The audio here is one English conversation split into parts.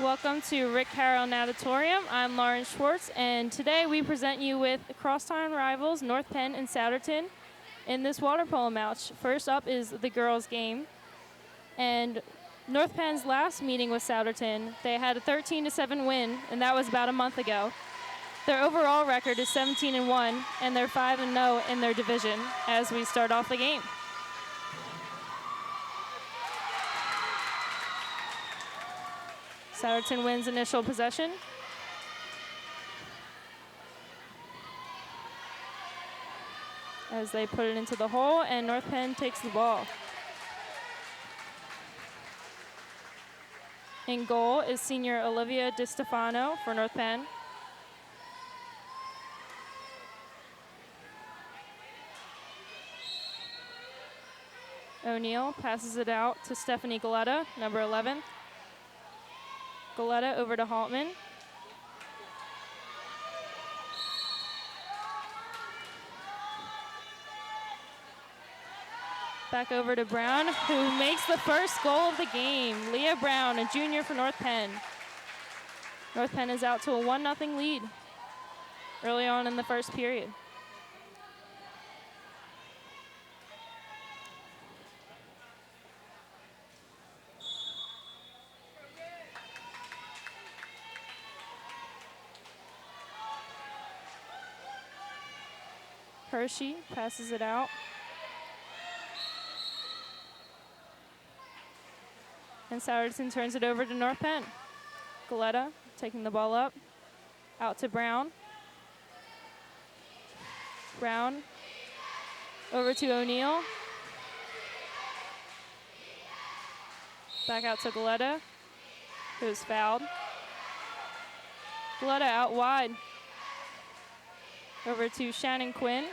Welcome to Rick Carroll Natatorium. I'm Lauren Schwartz, and today we present you with crosstown rivals North Penn and Souderton in this water polo match. First up is the girls' game, and North Penn's last meeting with Souderton, they had a 13-7 win, and that was about a month ago. Their overall record is 17-1, and they're 5-0 in their division as we start off the game. Souderton wins initial possession. As they put it into the hole, and North Penn takes the ball. In goal is senior Olivia DiStefano for North Penn. O'Neill passes it out to Stephanie Galetta, number 11. Galetta over to Haltman. Back over to Brown, who makes the first goal of the game. Leah Brown, a junior for North Penn. North Penn is out to a 1-0 lead early on in the first period. Hershey passes it out. And Souderton turns it over to North Penn. Galetta taking the ball up. Out to Brown. Brown over to O'Neill. Back out to Galetta, who's fouled. Galetta out wide. Over to Shannon Quinn.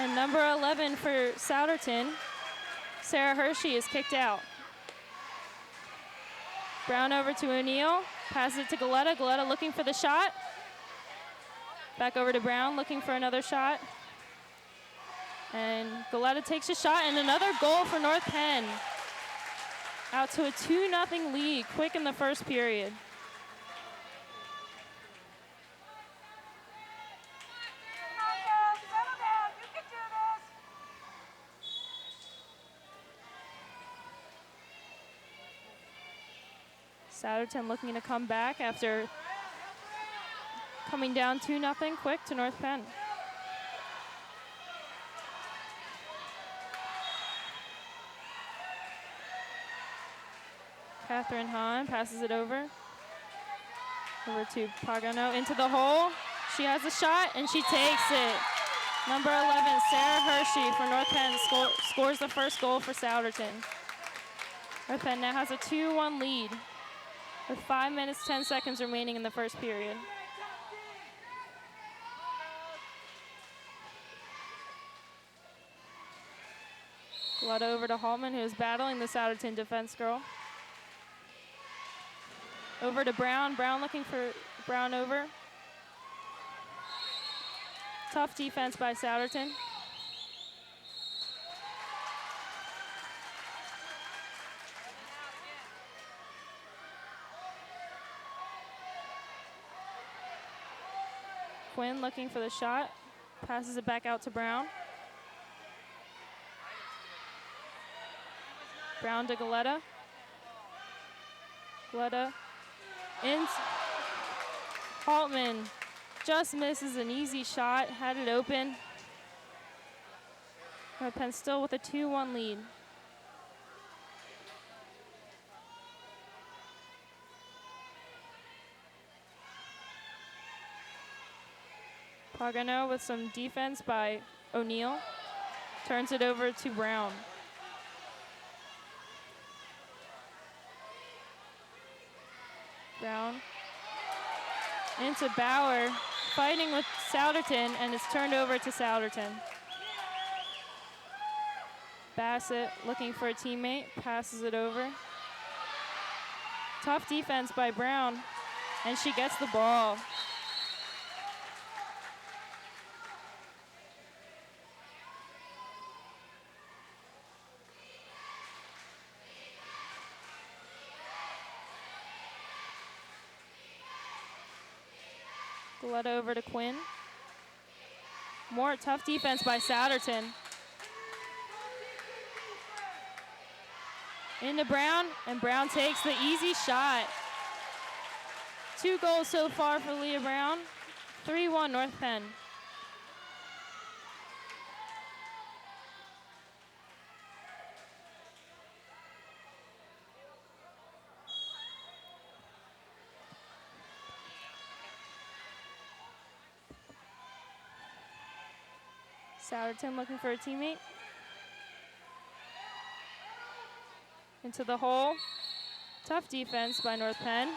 And number 11 for Souderton, Sarah Hershey, is kicked out. Brown over to O'Neill, passes it to Galetta. Galetta looking for the shot. Back over to Brown, looking for another shot. And Galetta takes a shot, and another goal for North Penn. Out to a 2-0 lead, quick in the first period. Souderton looking to come back after coming down 2-0 quick to North Penn. Catherine Hahn passes it over to Pagano into the hole. She has a shot, and she takes it. Number 11, Sarah Hershey for North Penn scores the first goal for Souderton. North Penn now has a 2-1 lead with 5 minutes, 10 seconds remaining in the first period. Galetta over to Haltman, who is battling the Souderton defense girl. Over to Brown. Brown looking for Brown over. Tough defense by Souderton. Quinn looking for the shot. Passes it back out to Brown. Brown to Galetta. Galetta in. Haltman just misses an easy shot, had it open. North Penn still with a 2-1 lead. Pagano with some defense by O'Neill. Turns it over to Brown. Brown into Bauer, fighting with Souderton, and it's turned over to Souderton. Bassett looking for a teammate, passes it over. Tough defense by Brown, and she gets the ball. Galetta over to Quinn. More tough defense by Souderton. Into Brown, and Brown takes the easy shot. 2 goals so far for Leah Brown. 3-1 North Penn. Souderton looking for a teammate. Into the hole. Tough defense by North Penn.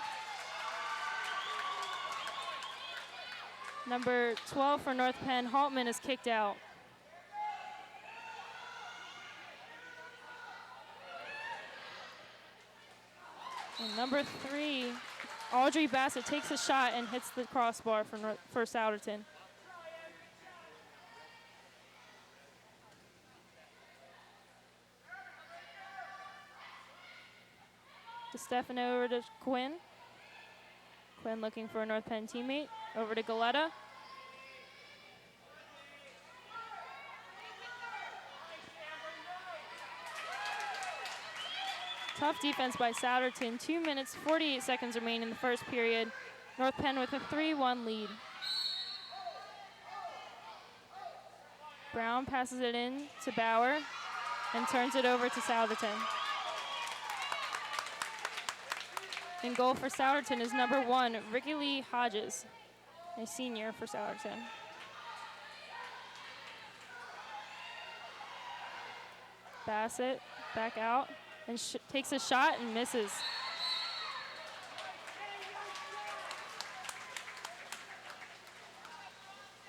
Number 12 for North Penn, Haltman, is kicked out. And number 3, Audrey Bassett, takes a shot and hits the crossbar for Souderton. DeStefano over to Quinn. Quinn looking for a North Penn teammate. Over to Galetta. Tough defense by Souderton. 2 minutes, 48 seconds remain in the first period. North Penn with a 3-1 lead. Brown passes it in to Bauer and turns it over to Souderton. In goal for Souderton is number 1, Ricky Lee Hodges, a senior for Souderton. Bassett back out and takes a shot and misses.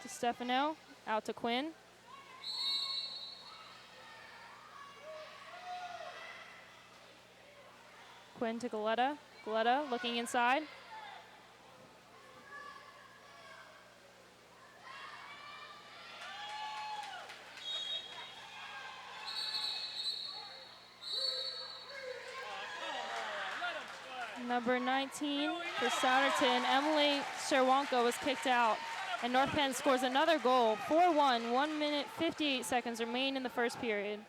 DeStefano out to Quinn. Quinn to Galetta. Galetta looking inside. Number 19 for Souderton, Emily Sherwanka, was kicked out. And North Penn scores another goal, 4-1, 1 minute, 58 seconds remain in the first period.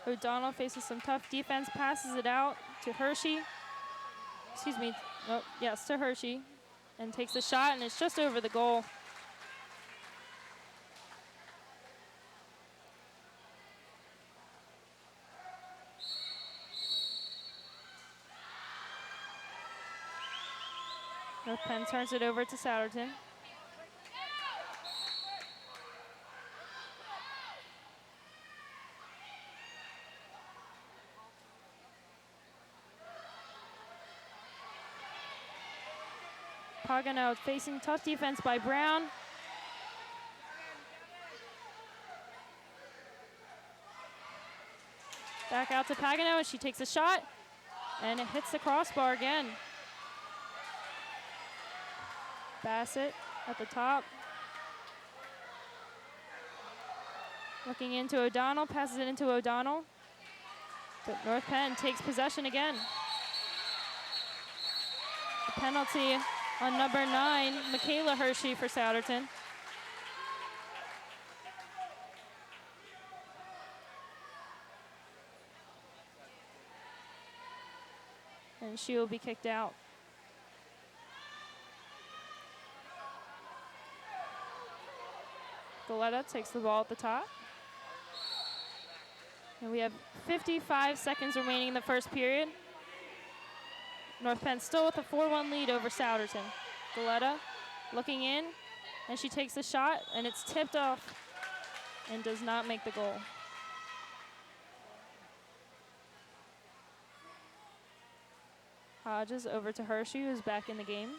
O'Donnell faces some tough defense, passes it out to Hershey. Excuse me, no, yes, to Hershey. And takes a shot, and it's just over the goal. North Penn turns it over to Souderton. Pagano facing tough defense by Brown. Back out to Pagano, and she takes a shot, and it hits the crossbar again. Bassett at the top. Looking into O'Donnell, passes it into O'Donnell. But North Penn takes possession again. A penalty on number 9, Michaela Hershey for Souderton. And she will be kicked out. Galetta takes the ball at the top. And we have 55 seconds remaining in the first period. North Penn still with a 4-1 lead over Souderton. Galetta looking in, and she takes the shot, and it's tipped off and does not make the goal. Hodges over to Hershey, who's back in the game.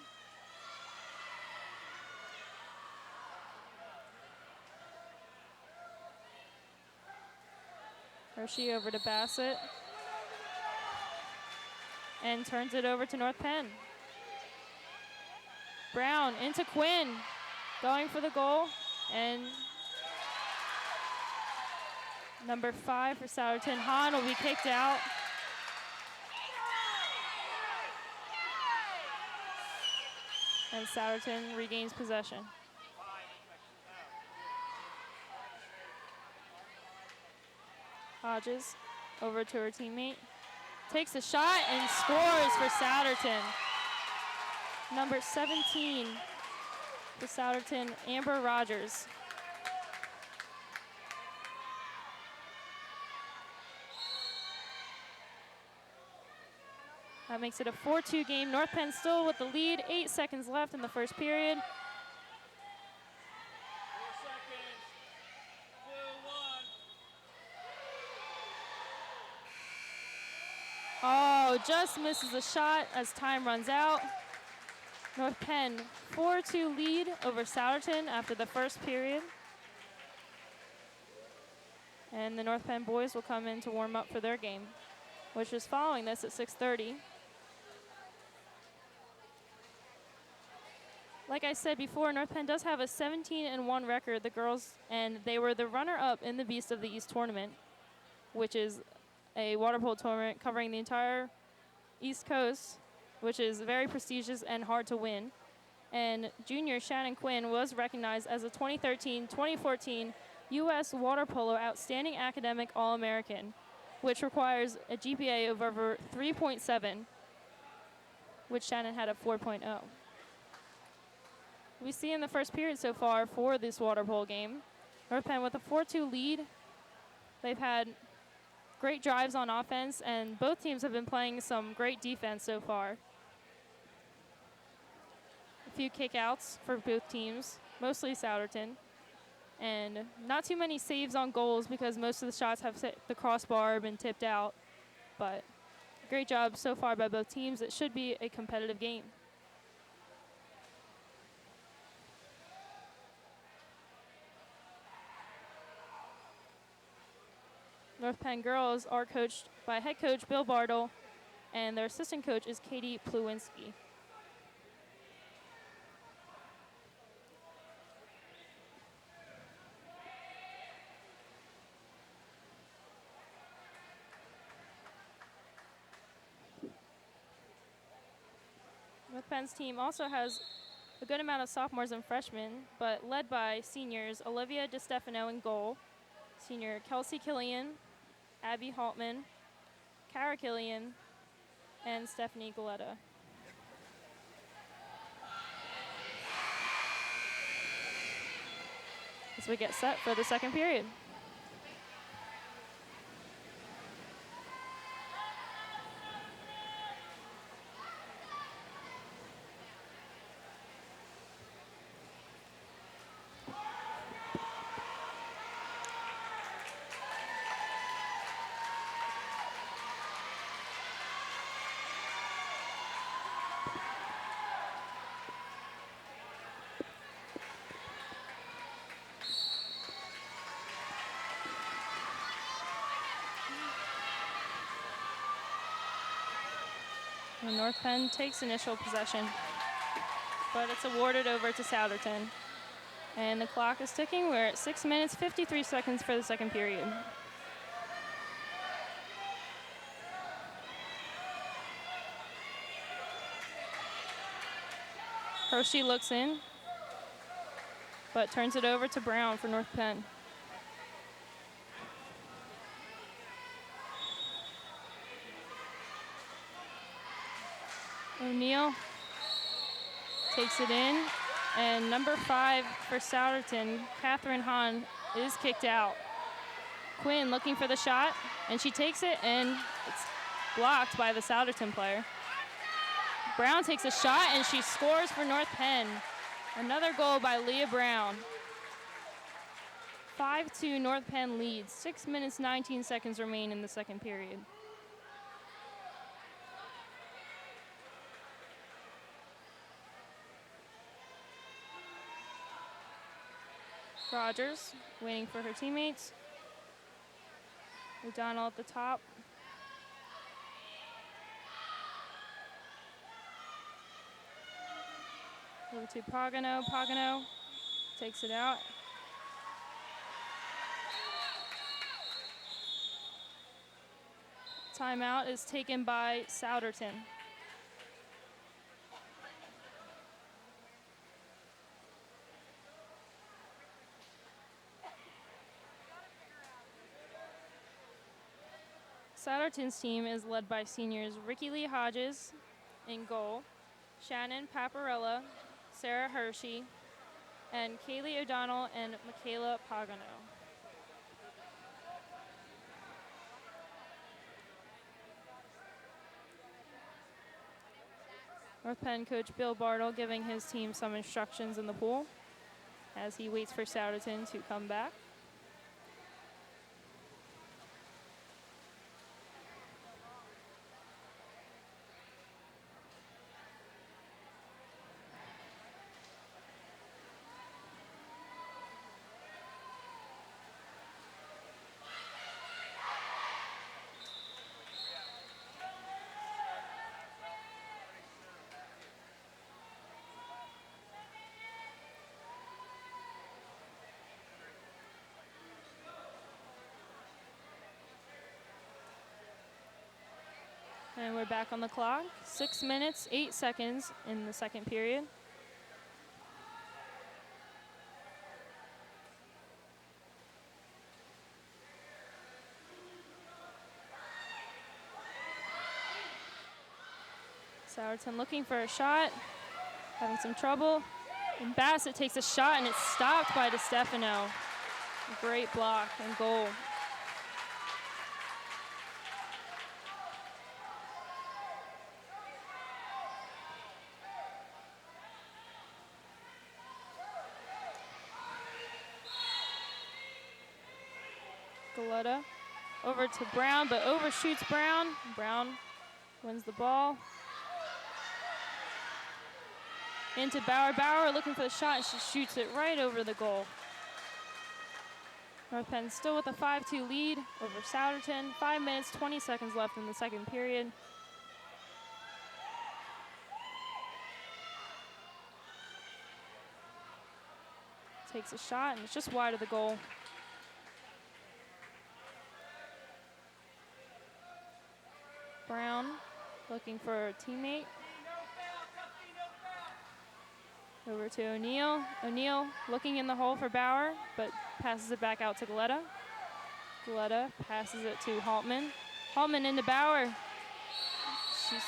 Hershey over to Bassett. And turns it over to North Penn. Brown into Quinn. Going for the goal. And number 5 for Souderton, Hahn, will be kicked out. And Souderton regains possession. Hodges over to her teammate. Takes a shot and scores for Souderton. Number 17 for Souderton, Amber Rogers. That makes it a 4-2 game. North Penn still with the lead. 8 seconds left in the first period. 4 seconds. 2, 1. Oh, just misses the shot as time runs out. North Penn 4-2 lead over Souderton after the first period. And the North Penn boys will come in to warm up for their game, which is following this at 6:30. Like I said before, North Penn does have a 17-1 record, the girls, and they were the runner-up in the Beast of the East tournament, which is a water polo tournament covering the entire East Coast, which is very prestigious and hard to win. And junior Shannon Quinn was recognized as a 2013-2014 U.S. Water Polo Outstanding Academic All-American, which requires a GPA of over 3.7, which Shannon had a 4.0. We see in the first period so far for this water polo game, North Penn with a 4-2 lead. They've had great drives on offense, and both teams have been playing some great defense so far. A few kickouts for both teams, mostly Souderton, and not too many saves on goals because most of the shots have hit the crossbar, been tipped out, but great job so far by both teams. It should be a competitive game. North Penn girls are coached by head coach Bill Bartle, and their assistant coach is Katie Pluwinski. North Penn's team also has a good amount of sophomores and freshmen, but led by seniors Olivia DeStefano in goal, senior Kelsey Killian, Abby Haltman, Kara Killian, and Stephanie Galetta. As we get set for the second period. And North Penn takes initial possession, but it's awarded over to Souderton. And the clock is ticking. We're at 6 minutes, 53 seconds for the second period. Hershey looks in, but turns it over to Brown for North Penn. O'Neill takes it in, and number 5 for Souderton, Catherine Hahn, is kicked out. Quinn looking for the shot, and she takes it, and it's blocked by the Souderton player. Brown takes a shot, and she scores for North Penn. Another goal by Leah Brown. 5-2 North Penn leads. 6 minutes, 19 seconds remain in the second period. Rogers waiting for her teammates. O'Donnell at the top. Over to Pagano. Pagano takes it out. Timeout is taken by Souderton. Souderton's team is led by seniors Ricky Lee Hodges in goal, Shannon Paparella, Sarah Hershey, and Kaylee O'Donnell and Michaela Pagano. North Penn coach Bill Bartle giving his team some instructions in the pool as he waits for Souderton to come back. And we're back on the clock. 6 minutes, 8 seconds in the second period. Souderton looking for a shot, having some trouble. And Bassett takes a shot and it's stopped by DeStefano. Great block and goal. Galetta over to Brown, but overshoots Brown. Brown wins the ball. Into Bauer. Bauer looking for the shot, and she shoots it right over the goal. North Penn still with a 5-2 lead over Souderton. 5 minutes, 20 seconds left in the second period. Takes a shot, and it's just wide of the goal. Brown looking for a teammate. Over to O'Neill. O'Neill looking in the hole for Bauer, but passes it back out to Galetta. Galetta passes it to Haltman. Haltman into Bauer. She's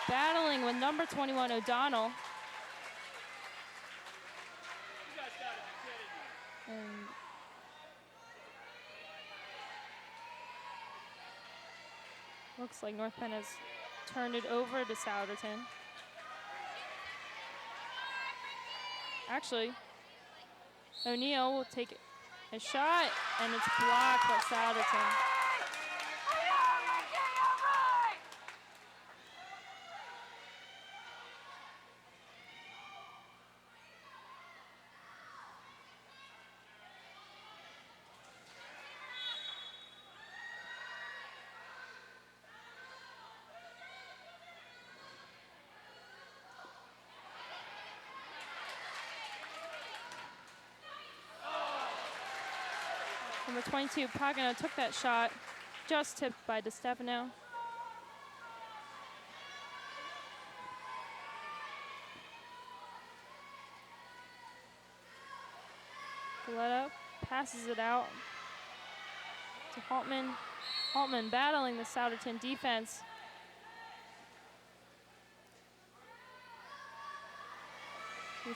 battling with number 21, O'Donnell. And looks like North Penn has turned it over to Souderton. Actually, O'Neill will take a shot, and it's blocked by Souderton. Number 22, Pagano took that shot, just tipped by DeStefano. Galetta passes it out to Haltman. Haltman battling the Souderton defense.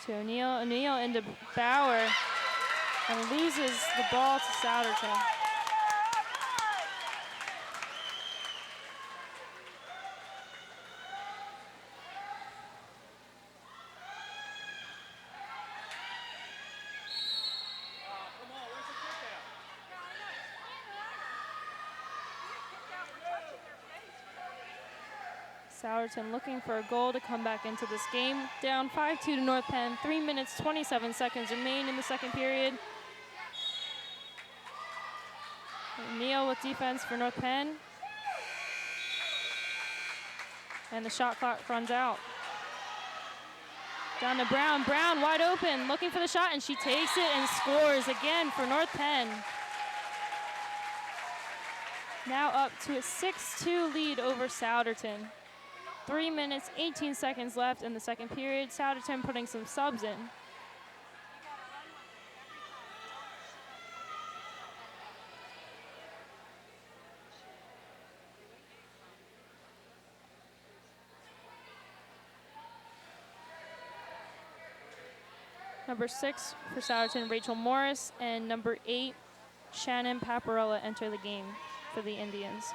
To O'Neill. O'Neill into Bauer. And loses the ball to Souderton. Souderton looking for a goal to come back into this game. Down 5-2 to North Penn. 3 minutes, 27 seconds remain in the second period. O'Neill with defense for North Penn. And the shot clock runs out. Down to Brown. Brown wide open, looking for the shot, and she takes it and scores again for North Penn. Now up to a 6-2 lead over Souderton. 3 minutes, 18 seconds left in the second period. Souderton putting some subs in. Number 6 for Souderton, Rachel Morris, and number 8, Shannon Paparella enter the game for the Indians.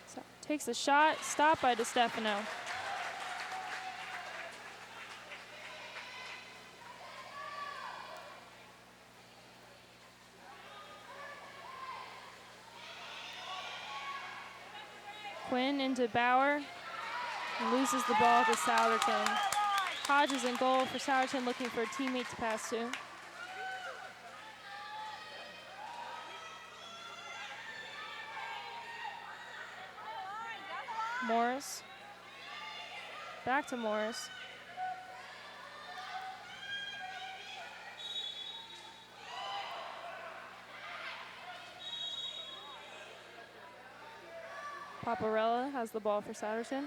So takes the shot, stopped by DeStefano. Quinn into Bauer, and loses the ball to Souderton. Hodges in goal for Souderton, looking for a teammate to pass to. Morris. Back to Morris. Paparella has the ball for Souderton.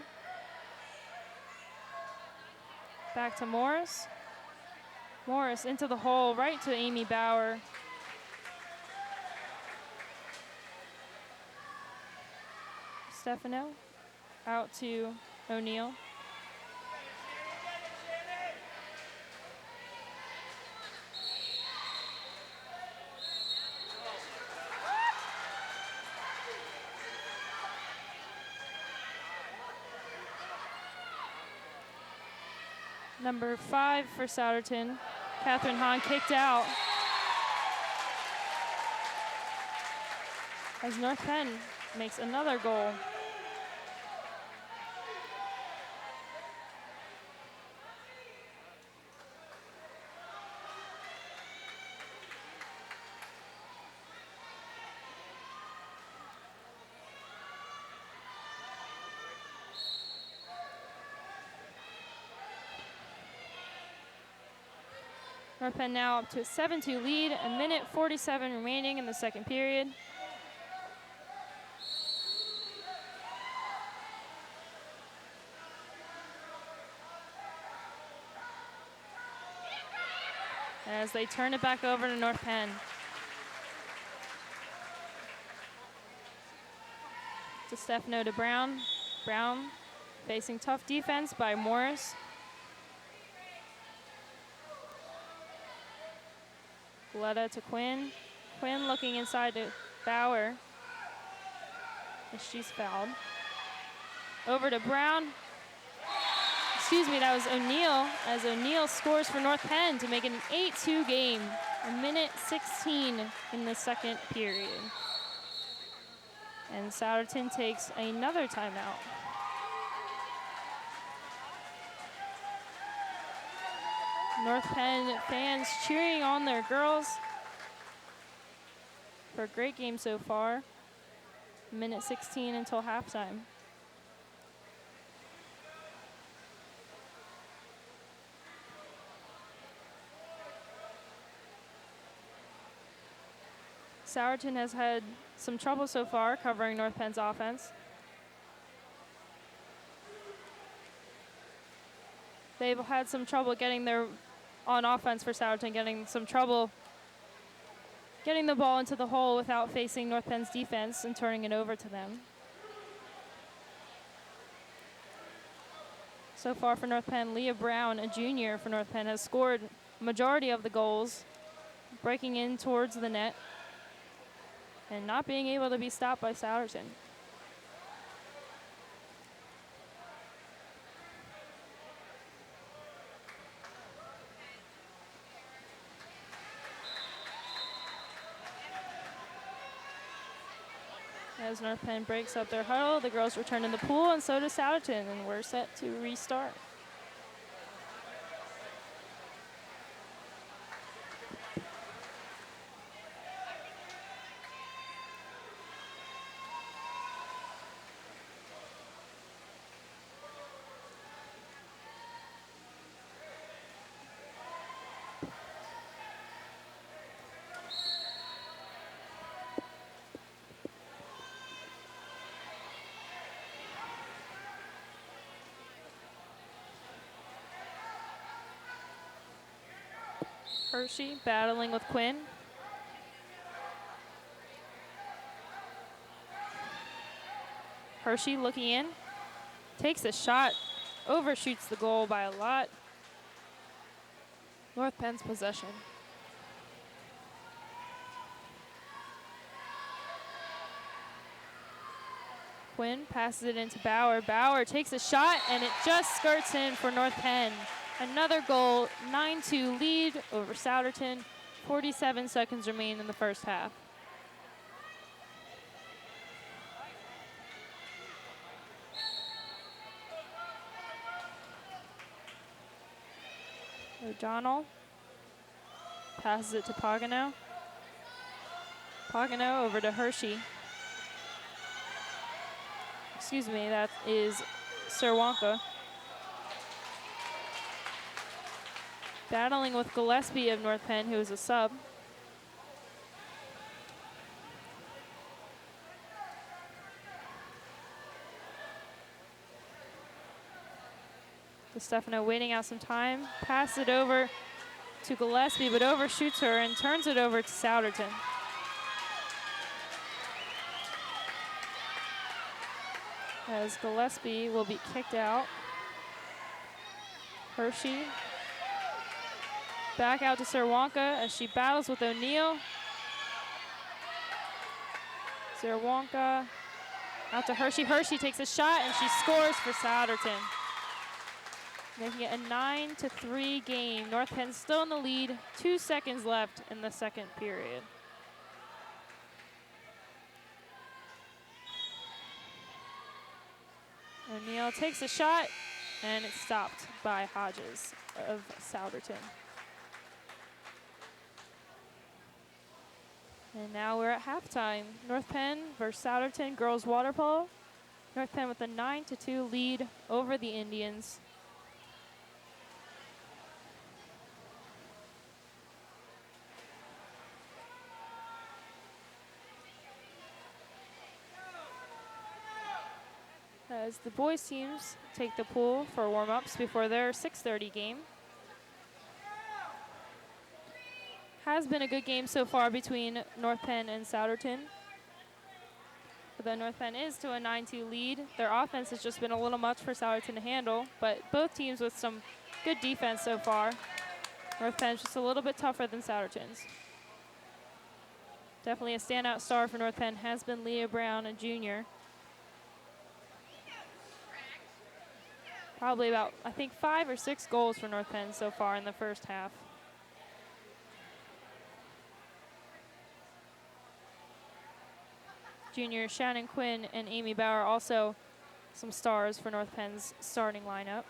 Back to Morris. Morris into the hole, right to Amy Bauer. Stefano out to O'Neill. Number 5 for Souderton, Catherine Hahn kicked out. As North Penn makes another goal. North Penn now up to a 7-2 lead, a minute 47 remaining in the second period. As they turn it back over to North Penn. To Stefano to Brown. Brown facing tough defense by Morris. Letta to Quinn. Quinn looking inside to Bauer. And she's fouled. Over to Brown. Excuse me, that was O'Neill, as O'Neill scores for North Penn to make it an 8-2 game. A minute 16 in the second period. And Souderton takes another timeout. North Penn fans cheering on their girls for a great game so far. Minute 16 until halftime. Souderton has had some trouble so far covering North Penn's offense. They've had some trouble getting their, on offense for Souderton, getting some trouble getting the ball into the hole without facing North Penn's defense and turning it over to them. So far for North Penn, Leah Brown, a junior for North Penn, has scored majority of the goals, breaking in towards the net and not being able to be stopped by Souderton. As North Penn breaks up their huddle, the girls return in the pool, and so does Souderton, and we're set to restart. Hershey battling with Quinn. Hershey looking in, takes a shot, overshoots the goal by a lot. North Penn's possession. Quinn passes it into Bauer. Bauer takes a shot, and it just skirts in for North Penn. Another goal, 9-2 lead over Souderton. 47 seconds remain in the first half. O'Donnell passes it to Pagano. Pagano over to Hershey. Excuse me, that is Serwanka. Battling with Gillespie of North Penn, who is a sub. DeStefano waiting out some time. Pass it over to Gillespie, but overshoots her and turns it over to Souderton. As Gillespie will be kicked out. Hershey back out to Serwanka as she battles with O'Neill. Serwanka out to Hershey. Hershey takes a shot and she scores for Souderton, making it a 9-3 game. North Penn still in the lead. 2 seconds left in the second period. O'Neill takes a shot, and it's stopped by Hodges of Souderton. And now we're at halftime. North Penn versus Souderton girls water polo. North Penn with a 9-2 lead over the Indians. As the boys teams take the pool for warm-ups before their 6:30 game. Has been a good game so far between North Penn and Souderton. Although North Penn is to a 9-2 lead, their offense has just been a little much for Souderton to handle, but both teams with some good defense so far. North Penn's just a little bit tougher than Souderton's. Definitely a standout star for North Penn has been Leah Brown, a junior. Probably about, I think, 5 or 6 goals for North Penn so far in the first half. Junior Shannon Quinn and Amy Bauer also some stars for North Penn's starting lineup.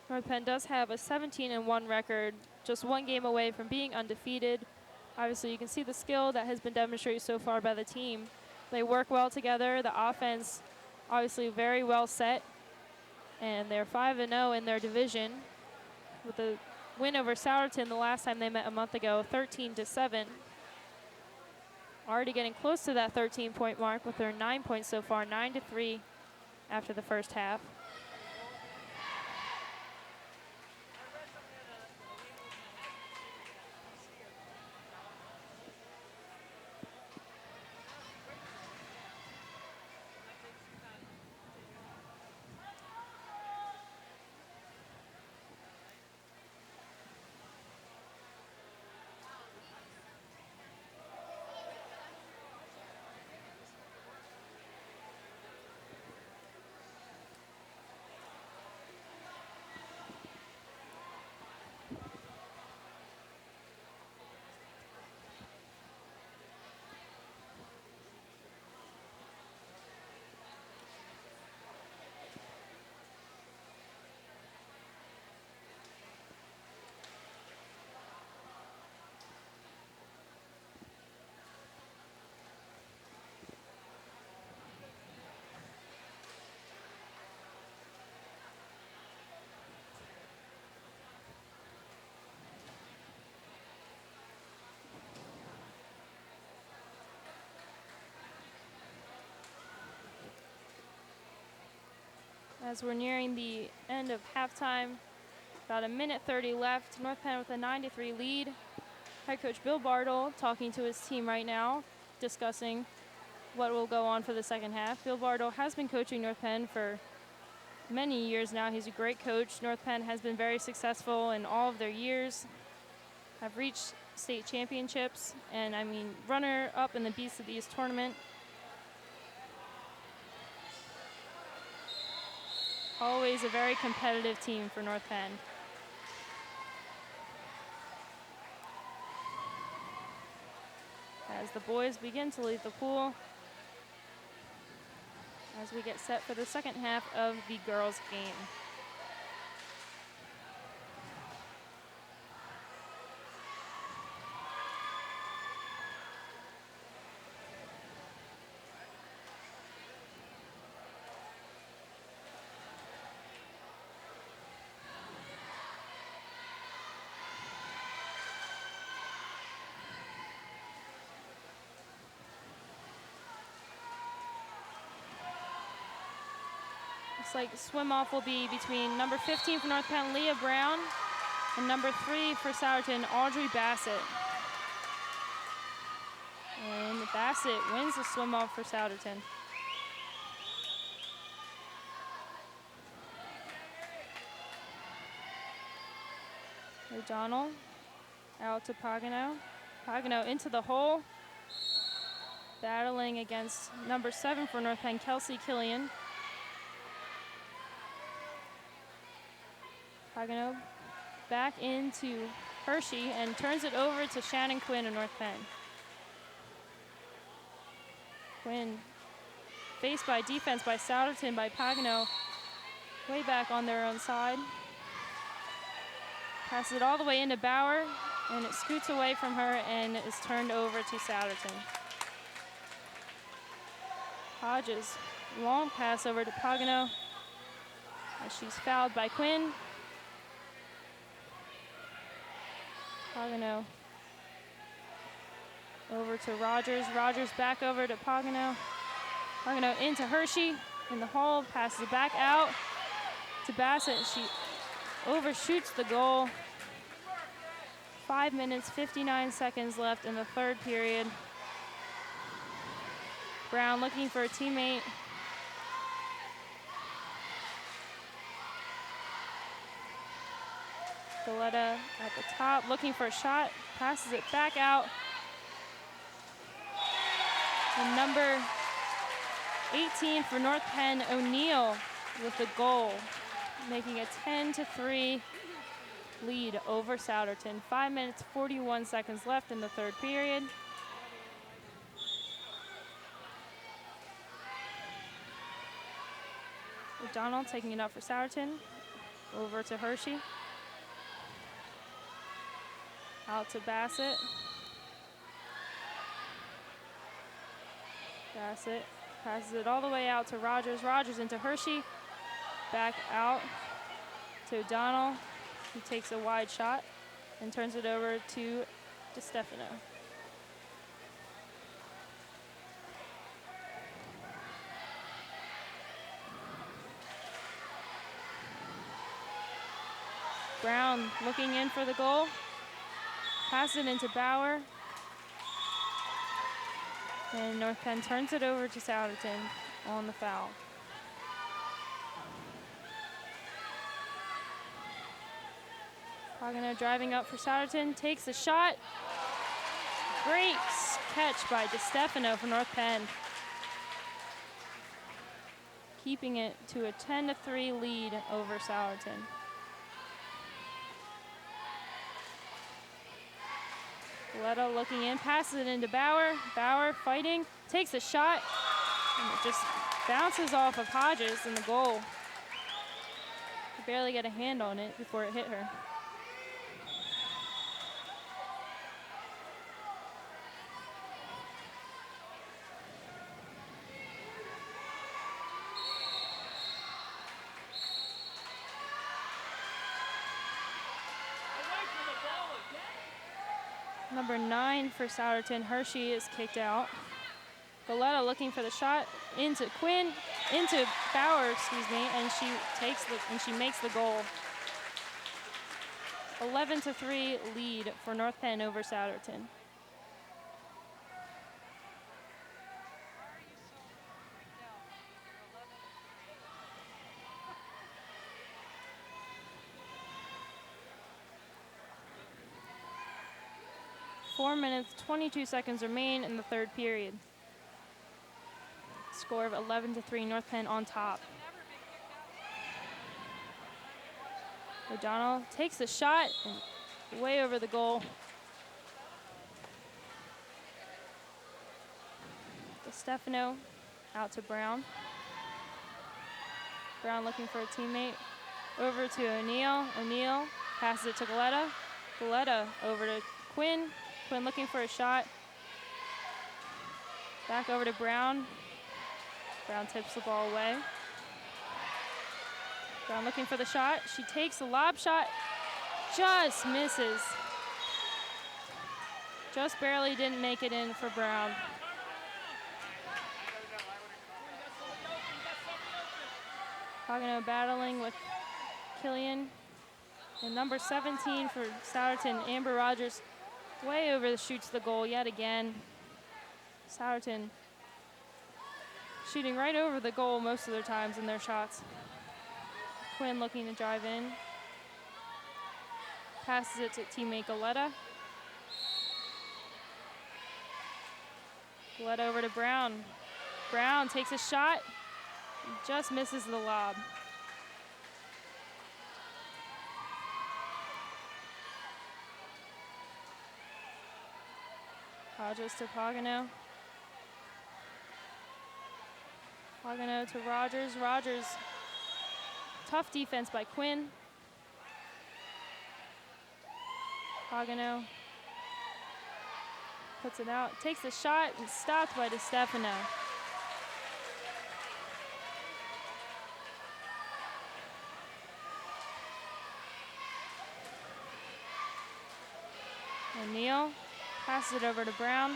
North Penn does have a 17-1 record, just 1 game away from being undefeated. Obviously, you can see the skill that has been demonstrated so far by the team. They work well together. The offense, obviously, very well set. And they're 5-0 in their division with a win over Souderton the last time they met a month ago, 13-7. Already getting close to that 13-point mark with their 9 points so far, 9-3 after the first half. As we're nearing the end of halftime, about 1:30 left. North Penn with a 9-3 lead. Head coach Bill Bartle talking to his team right now, discussing what will go on for the second half. Bill Bartle has been coaching North Penn for many years now. He's a great coach. North Penn has been very successful in all of their years, have reached state championships, and I mean, runner-up in the Beast of the East tournament. Always a very competitive team for North Penn. As the boys begin to leave the pool, as we get set for the second half of the girls' game. Looks like swim off will be between number 15 for North Penn, Leah Brown, and number 3 for Souderton, Audrey Bassett. And Bassett wins the swim off for Souderton. O'Donnell out to Pagano. Pagano into the hole, battling against number 7 for North Penn, Kelsey Killian. Pagano back into Hershey and turns it over to Shannon Quinn of North Penn. Quinn faced by defense by Souderton by Pagano, way back on their own side. Passes it all the way into Bauer, and it scoots away from her and is turned over to Souderton. Hodges, long pass over to Pagano as she's fouled by Quinn. Pagano over to Rogers. Rogers back over to Pagano. Pagano into Hershey in the hole, passes it back out to Bassett. She overshoots the goal. 5 minutes, 59 seconds left in the third period. Brown looking for a teammate. Galetta at the top, looking for a shot, passes it back out. And number 18 for North Penn, O'Neill with the goal, making a 10-3 lead over Souderton. 5 minutes, 41 seconds left in the third period. O'Donnell taking it up for Souderton, over to Hershey. Out to Bassett. Bassett passes it all the way out to Rogers. Rogers into Hershey. Back out to O'Donnell, who takes a wide shot and turns it over to DeStefano. Brown looking in for the goal. Pass it into Bauer. And North Penn turns it over to Souderton on the foul. Pagano driving up for Souderton, takes a shot. Great catch by DeStefano for North Penn, keeping it to a 10-3 lead over Souderton. Galetta looking in, passes it into Bauer. Bauer fighting, takes a shot, and it just bounces off of Hodges in the goal. Could barely get a hand on it before it hit her. Number 9 for Souderton, Hershey, is kicked out. Goleta looking for the shot into Bauer, and she makes the goal. 11-3 lead for North Penn over Souderton. Four minutes, 22 seconds remain in the third period. Score of 11-3, North Penn on top. O'Donnell takes the shot and way over the goal. Stefano out to Brown. Brown looking for a teammate. Over to O'Neill. O'Neill passes it to Goleta. Goleta over to Quinn. Quinn looking for a shot. Back over to Brown. Brown tips the ball away. Brown looking for the shot. She takes the lob shot. Just misses. Just barely didn't make it in for Brown. Pagano battling with Killian. And number 17 for Souderton, Amber Rogers, way over shoots the goal yet again. Souderton shooting right over the goal most of their times in their shots. Quinn looking to drive in. Passes it to teammate Goleta. Goleta over to Brown. Brown takes a shot. Just misses the lob. Rogers to Pagano. Pagano to Rogers. Rogers, tough defense by Quinn. Pagano puts it out, takes the shot, and stopped by DeStefano. O'Neill passes it over to Brown.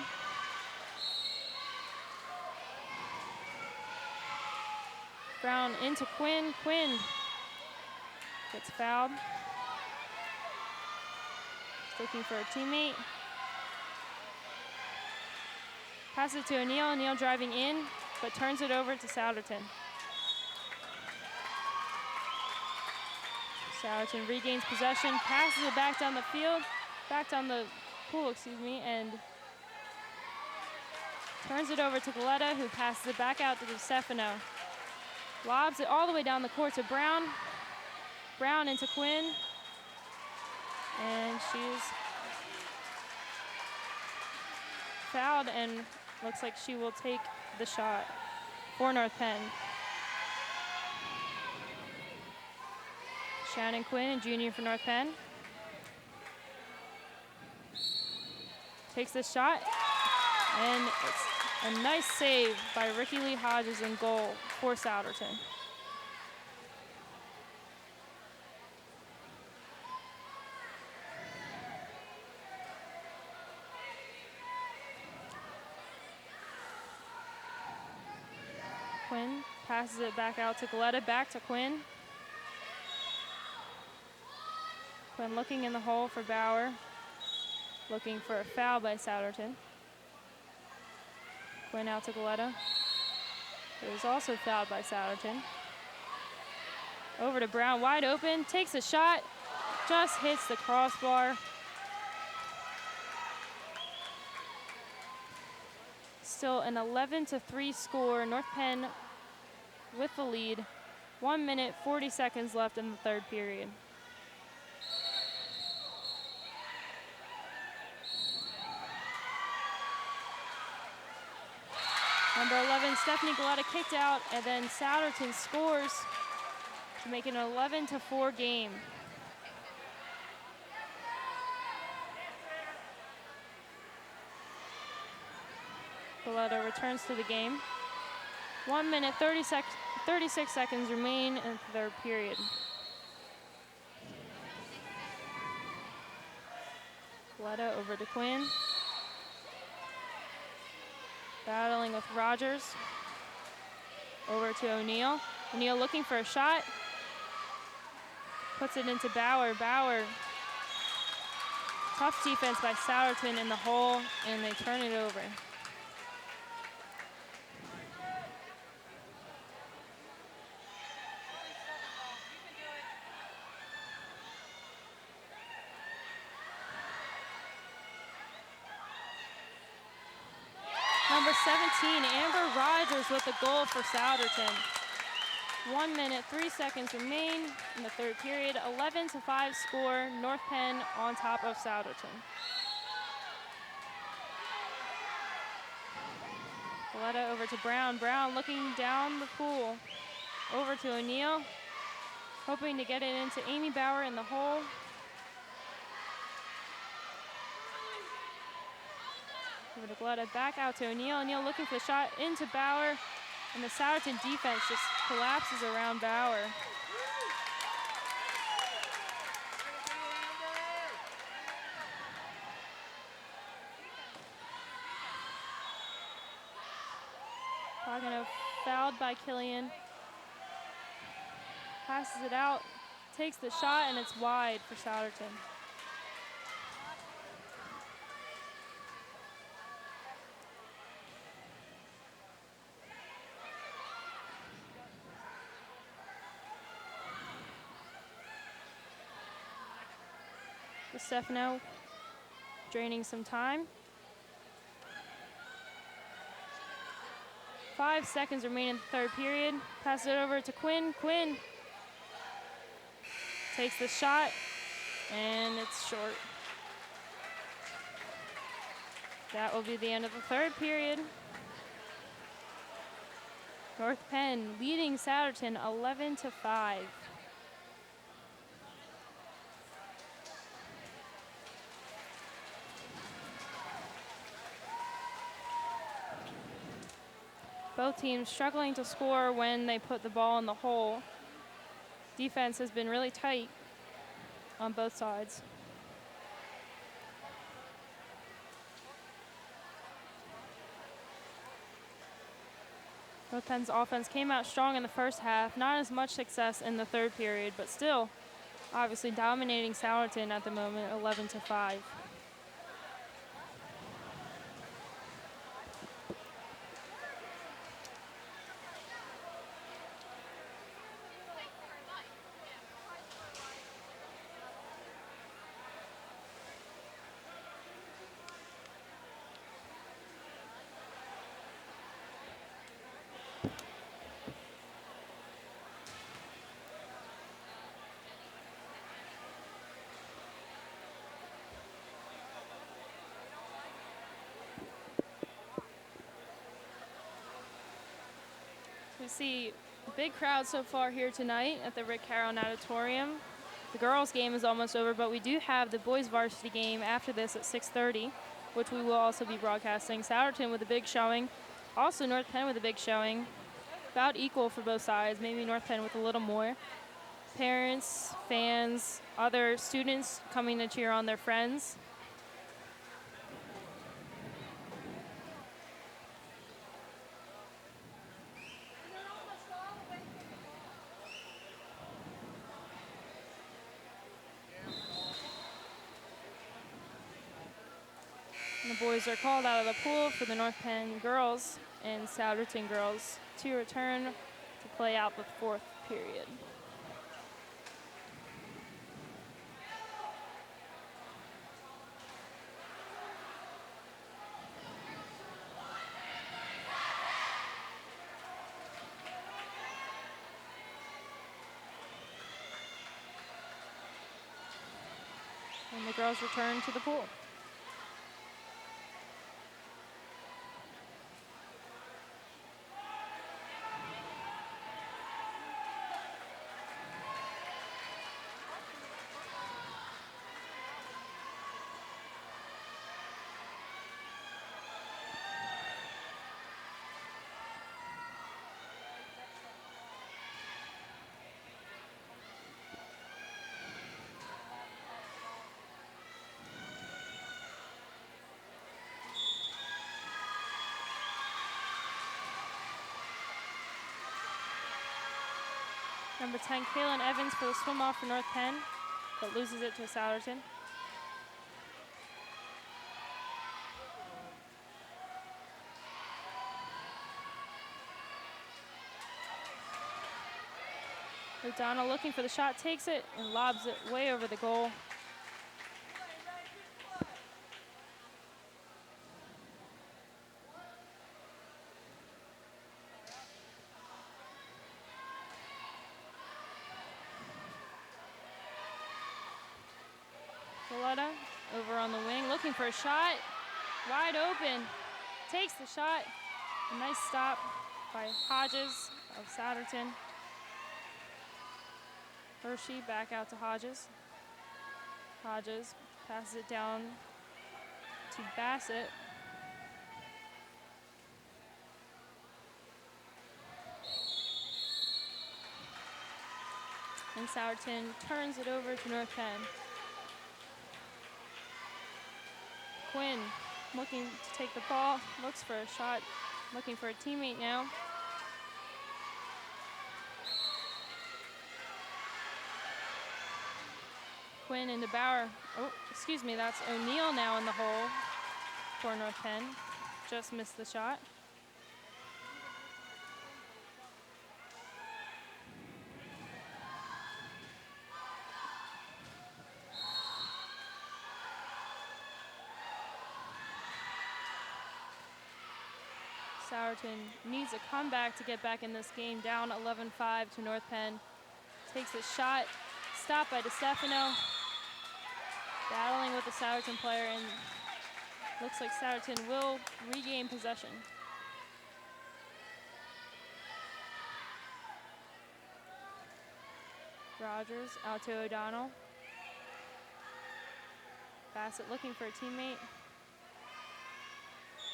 Brown into Quinn. Quinn gets fouled. Just looking for a teammate. Passes it to O'Neill. O'Neill driving in, but turns it over to Souderton. Souderton regains possession, passes it back down the field, back down the pool, and turns it over to Goleta, who passes it back out to DeStefano. Lobs it all the way down the court to Brown. Brown into Quinn. And she's fouled and looks like she will take the shot for North Penn. Shannon Quinn, a junior for North Penn. Takes the shot, and it's a nice save by Ricky Lee Hodges in goal for Souderton. Quinn passes it back out to Goleta, back to Quinn. Quinn looking in the hole for Bauer. Looking for a foul by Souderton. Quinn out to Goleta. It was also fouled by Souderton. Over to Brown, wide open, takes a shot, just hits the crossbar. Still an 11-3 score. North Penn with the lead. 1 minute, 40 seconds left in the third period. Number 11, Stephanie Goleta kicked out, and then Souderton scores to make it an 11-4 game. Goleta returns to the game. 1 minute, 36 seconds remain in the third period. Goleta over to Quinn. Battling with Rogers. Over to O'Neal. O'Neal looking for a shot. Puts it into Bauer. Bauer. Tough defense by Souderton in the hole, and they turn it over. Number 17, Amber Rogers with the goal for Souderton. 1 minute, 3 seconds remain in the third period. 11-5 score, North Penn on top of Souderton. Valletta over to Brown. Brown looking down the pool. Over to O'Neal, hoping to get it into Amy Bauer in the hole. Over to Valletta, back out to O'Neal. O'Neal looking for the shot into Bauer, and the Souderton defense just collapses around Bauer. Pagano fouled by Killian. Passes it out, takes the shot, and it's wide for Souderton. Stefano draining some time. 5 seconds remain in the third period. Passes it over to Quinn. Quinn takes the shot, and it's short. That will be the end of the third period. North Penn leading Souderton 11-5. Both teams struggling to score when they put the ball in the hole. Defense has been really tight on both sides. North Penn's offense came out strong in the first half. Not as much success in the third period, but still obviously dominating Souderton at the moment, 11-5. We see a big crowd so far here tonight at the Rick Carroll Natatorium. The girls' game is almost over, but we do have the boys' varsity game after this at 6:30, which we will also be broadcasting. Souderton with a big showing. Also North Penn with a big showing. About equal for both sides, maybe North Penn with a little more. Parents, fans, other students coming to cheer on their friends. And the boys are called out of the pool for the North Penn girls and Souderton girls to return to play out the fourth period. And the girls return to the pool. Number 10, Kaylin Evans for the swim off for North Penn, but loses it to Souderton. O'Donnell looking for the shot, takes it and lobs it way over the goal. Valletta over on the wing, looking for a shot, wide open, takes the shot. A nice stop by Hodges of Souderton. Hershey back out to Hodges. Hodges passes it down to Bassett. And Souderton turns it over to North Penn. Quinn looking to take the ball, looks for a shot, looking for a teammate now. Quinn into Bauer. Oh, excuse me, that's O'Neill now in the hole for North Penn. Just missed the shot. Souderton needs a comeback to get back in this game, down 11-5 to North Penn. Takes a shot, stopped by DeStefano. Battling with the Souderton player, and looks like Souderton will regain possession. Rogers out to O'Donnell. Bassett looking for a teammate.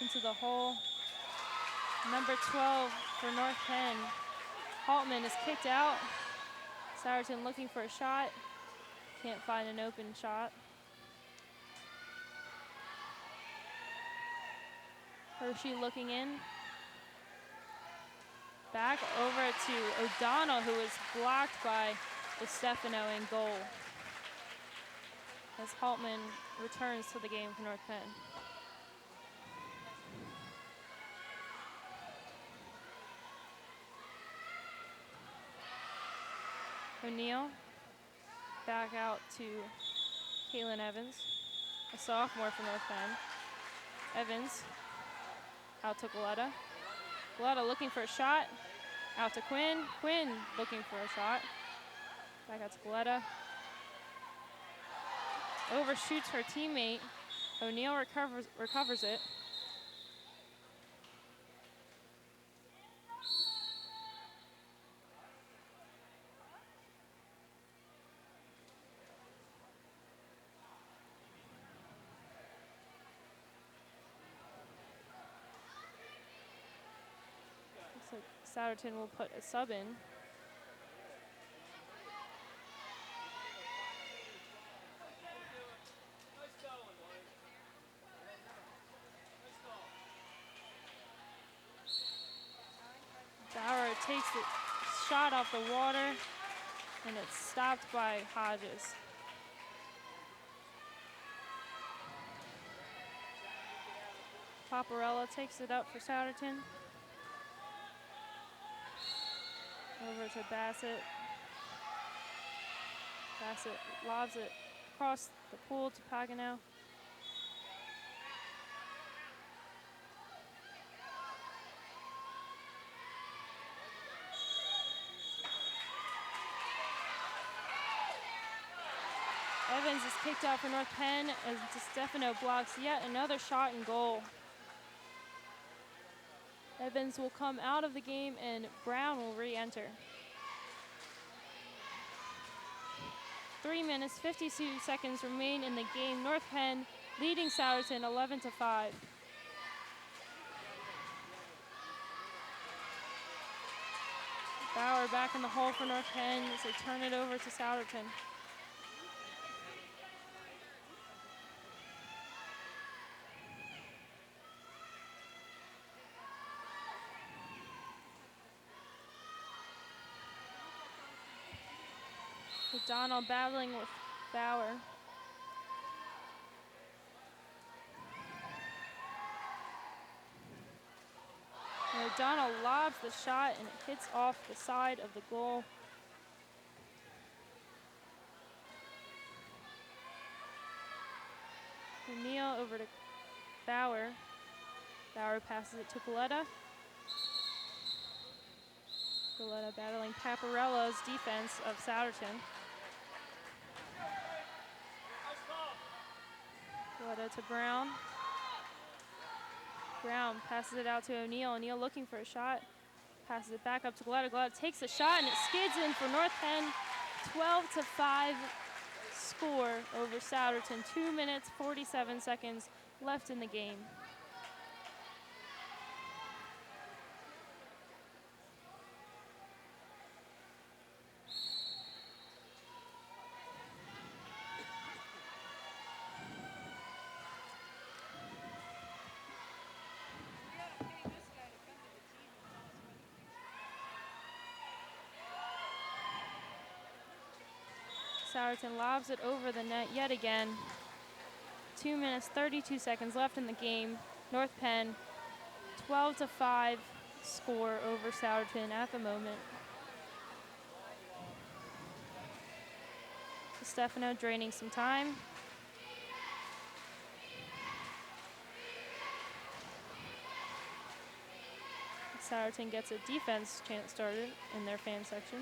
Into the hole. Number 12 for North Penn. Haltman is kicked out. Souderton looking for a shot. Can't find an open shot. Hershey looking in. Back over to O'Donnell, who was blocked by DeStefano in goal. As Haltman returns to the game for North Penn. O'Neill back out to Kaylin Evans, a sophomore for North Penn. Evans out to Valletta. Valletta looking for a shot. Out to Quinn. Quinn looking for a shot. Back out to Valletta. Overshoots her teammate. O'Neill recovers it. Souderton will put a sub in. Bauer takes the shot off the water, and it's stopped by Hodges. Paparella takes it up for Souderton. Over to Bassett. Bassett lobs it across the pool to Pagano. Evans is kicked out for North Penn as DeStefano blocks yet another shot and goal. Evans will come out of the game and Brown will re-enter. 3 minutes, 52 seconds remain in the game. North Penn leading Souderton 11-5. Bauer back in the hole for North Penn as they turn it over to Souderton. O'Donnell battling with Bauer. And O'Donnell lobs the shot and it hits off the side of the goal. O'Neill over to Bauer. Bauer passes it to Goleta. Goleta battling Paparella's defense of Souderton. Goleta to Brown. Brown passes it out to O'Neill. O'Neill looking for a shot. Passes it back up to Goleta. Goleta takes the shot and it skids in for North Penn. 12-5 score over Souderton. 2 minutes, 47 seconds left in the game. Souderton lobs it over the net yet again. 2 minutes, 32 seconds left in the game. North Penn, 12-5 score over Souderton at the moment. Stefano draining some time. Souderton gets a defense chant started in their fan section.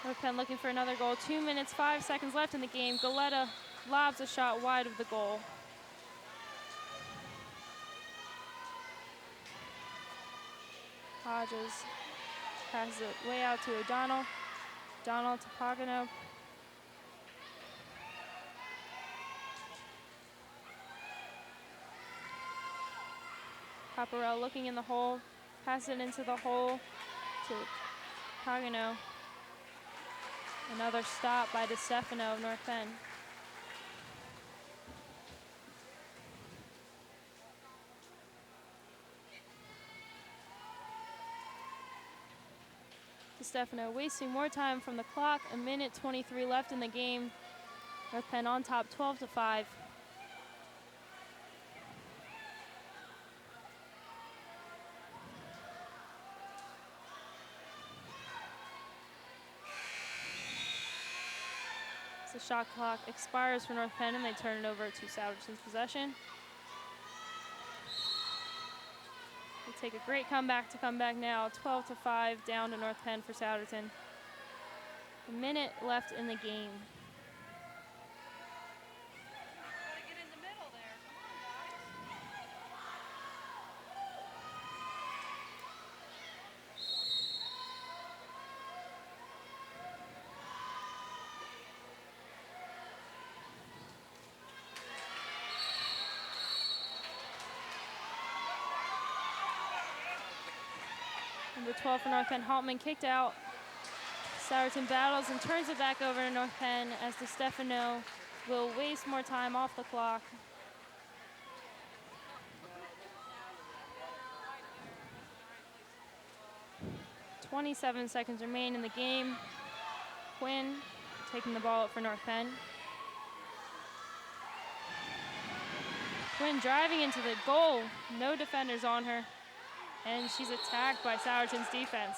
North Penn looking for another goal. 2 minutes, 5 seconds left in the game. Goleta lobs a shot wide of the goal. Hodges passes it way out to O'Donnell. O'Donnell to Pagano. Paparella looking in the hole. Pass it into the hole to Pagano. Another stop by DeStefano of North Penn. DeStefano wasting more time from the clock. 1:23 left in the game. North Penn on top, 12-5. The shot clock expires for North Penn and they turn it over to Souderton's possession. They take a great comeback to come back now. 12-5 down to North Penn for Souderton. A minute left in the game. Number 12 for North Penn, Haltman kicked out. Souderton battles and turns it back over to North Penn as DeStefano will waste more time off the clock. .27 seconds remain in the game. Quinn taking the ball up for North Penn. Quinn driving into the goal. No defenders on her. And she's attacked by Souderton's defense.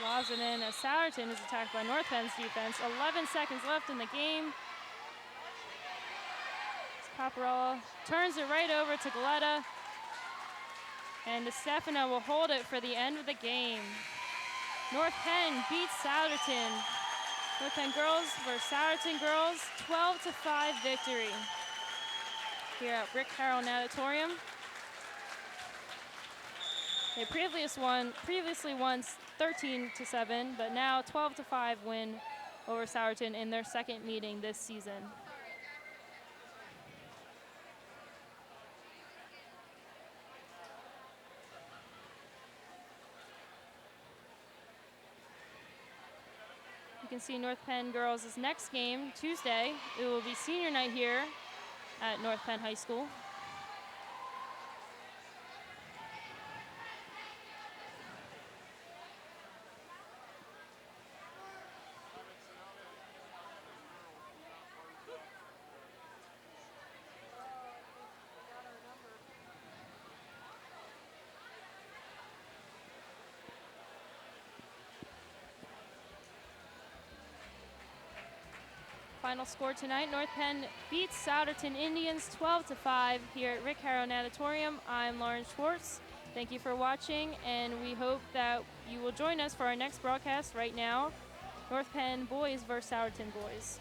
Lobs it in as Souderton is attacked by North Penn's defense. 11 seconds left in the game. Paparella turns it right over to Goleta. And DeStefano will hold it for the end of the game. North Penn beats Souderton. North Penn girls versus Souderton girls, 12-5 victory here at Rick Harrell Natatorium. They previously won 13-7, but now 12-5 win over Souderton in their second meeting this season. You can see North Penn girls' next game Tuesday. It will be senior night here at North Penn High School. Final score tonight, North Penn beats Souderton Indians 12-5 here at Rick Harrow Natatorium. I'm Lauren Schwartz. Thank you for watching, and we hope that you will join us for our next broadcast right now, North Penn boys versus Souderton boys.